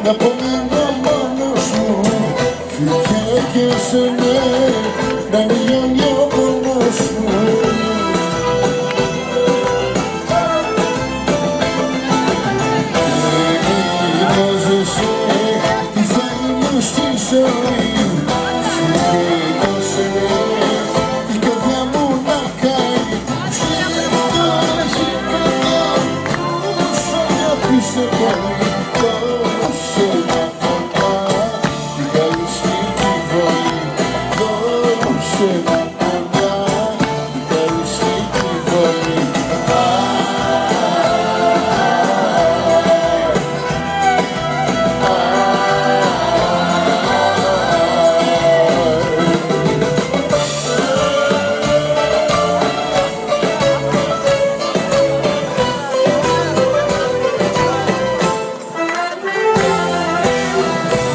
να πονήνω μόνος μου. Φύγε και σε ναι, να μην λιώνει ο πόνος μου. Μοιράζεσαι τη θέλη μου στη ζωή. Φύγε και σε ναι, η καρδιά μου να καεί. Όσο αγάπησε πολύ, δώσε να φωτά, τη γαλιστή τη βοή. Δώσε να φωτά, τη γαλιστή τη βοή.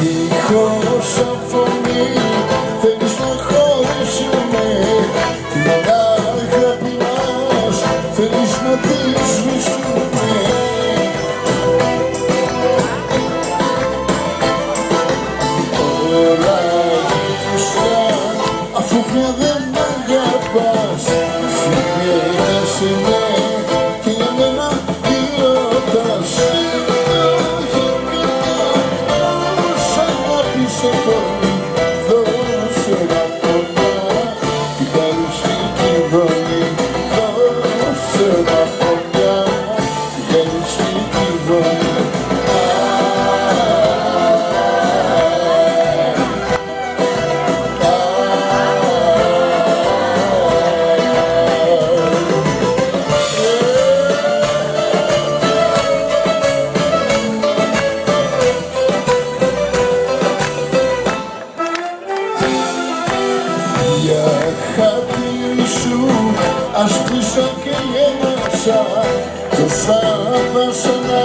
Δίχως αφωνή θέλεις να χωρίσουμε, την αγάπη μας θέλεις να τη σβήσουμε. Όλα γλυκουστά αφού πια δεν μ' αγαπάς. Φύγε και σε ναι και για μένα γιορτάς. Σε πολύ, δώσε να φωτά, τη γαλιστή τη βοή. Δώσε να φωτά, τη γαλιστή τη βοή. Για χάρη σου ασπίσα και γέμασα τόσα βάσανα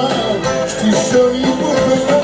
στη ζωή μου πέρασα.